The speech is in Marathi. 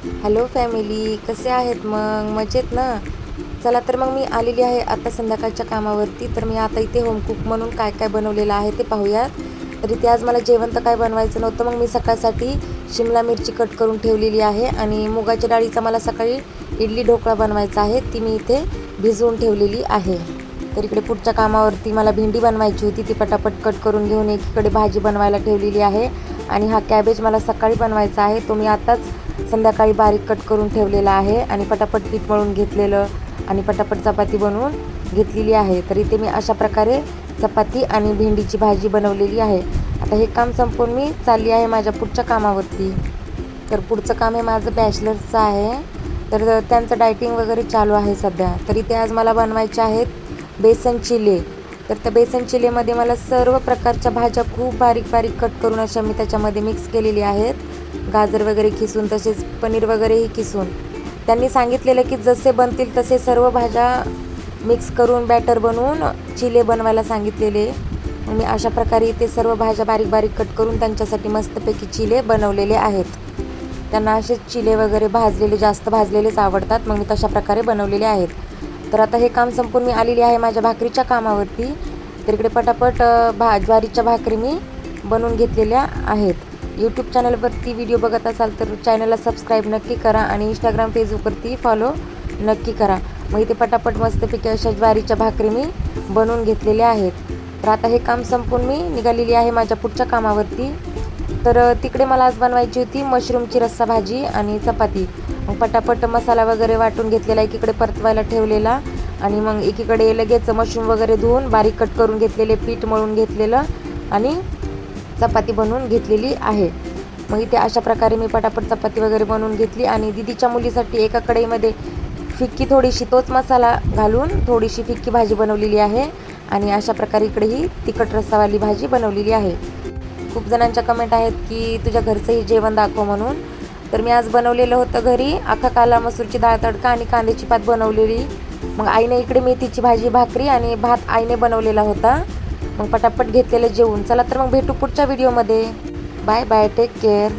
हॅलो फॅमिली, कसे आहेत मग? मजेत ना? चला तर मग मी आलेली आहे आता संध्याकाळच्या कामावरती. तर मी आता इथे होम कुक म्हणून काय काय बनवलेलं आहे ते पाहूयात. तर इथे आज मला जेवण तर काय बनवायचं नव्हतं, मग मी सकाळसाठी शिमला मिरची कट करून ठेवलेली आहे आणि मुगाच्या डाळीचा मला सकाळी इडली ढोकळा बनवायचा आहे, ती मी इथे भिजवून ठेवलेली आहे. तर इकडे पुढच्या कामावरती मला भेंडी बनवायची होती, ती पटापट कट करून घेऊन एकीकडे भाजी बनवायला ठेवलेली आहे. आणि हा कॅबेज मला सकाळी बनवायचा आहे, तो मी आताच संध्याकाळी बारीक कट करून ठेवलेला आहे आणि पटापट पीठ मळून घेतलेलं आणि पटापट चपाती बनवून घेतलेली आहे. तर इथे मी अशा प्रकारे चपाती आणि भेंडीची भाजी बनवलेली आहे. आता हे काम संपवून मी चालली आहे माझ्या पुढच्या कामावरती. तर पुढचं काम हे माझं बॅचलर्सचं आहे, तर त्यांचं डायटिंग वगैरे चालू आहे सध्या. तर इथे आज मला बनवायचे आहेत बेसन चिले. तर त्या बेसन चिलेमध्ये मला सर्व प्रकारच्या भाज्या खूप बारीक बारीक कट करून अशा मी त्याच्यामध्ये मिक्स केलेली आहेत. गाजर वगैरे किसून, तसेच पनीर वगैरेही किसून. त्यांनी सांगितलेलं की जसे बनतील तसे सर्व भाज्या मिक्स करून बॅटर बनवून चिले बनवायला सांगितलेले. मग मी अशा प्रकारे इथे सर्व भाज्या बारीक बारीक कट करून त्यांच्यासाठी मस्तपैकी चिले बनवलेले आहेत. त्यांना असे चिले वगैरे भाजलेले, जास्त भाजलेलेच आवडतात, मग मी तशा प्रकारे बनवलेले आहेत. तर आता हे काम संपून मी आलेली आहे माझ्या भाकरीच्या कामावरती. तर इकडे पटापट ज्वारीच्या भाकरी मी बनवून घेतलेल्या आहेत. यूट्यूब चॅनलवरती व्हिडिओ बघत असाल तर चॅनलला सबस्क्राईब नक्की करा आणि इंस्टाग्राम फेसबुकवरती फॉलो नक्की करा. मग इथे पटापट मस्तपैकी अशा ज्वारीच्या भाकरी मी बनवून घेतलेल्या आहेत. तर आता हे काम संपून मी निघालेली आहे माझ्या पुढच्या कामावरती. तर तिकडे मला आज बनवायची होती मशरूमची रस्सा भाजी आणि चपाती. मग पटापट मसाला वगैरे वाटून घेतलेला एकीकडे परतवायला ठेवलेला आणि मग एकीकडे लगेच मशरूम वगैरे धुवून बारीक कट करून घेतलेले, पीठ मळून घेतलेलं आणि चपाती बनवून घेतलेली आहे. मग इथे अशा प्रकारे मी पटापट चपाती वगैरे बनवून घेतली आणि दीदीच्या मुलीसाठी एका कढईमध्ये फिक्की थोडीशी तोच मसाला घालून थोडीशी फिक्की भाजी बनवलेली आहे आणि अशा प्रकारे इकडे ही तिखट रस्सावाली भाजी बनवलेली आहे. खूप जणांच्या कमेंट आहेत की तुझ्या घरचंही जेवण दाखव म्हणून. तर मी आज बनवलेलं होतं घरी अख्खा काला मसूरची डाळ तडका आणि कांद्याची पात बनवलेली. मग आईने इकडे मेथीची भाजी, भाकरी आणि भात आईने बनवलेला होता. मग पटापट घेतलेलं जेवून. चला तर मग भेटू पुढच्या व्हिडिओमध्ये. Bye bye, take care.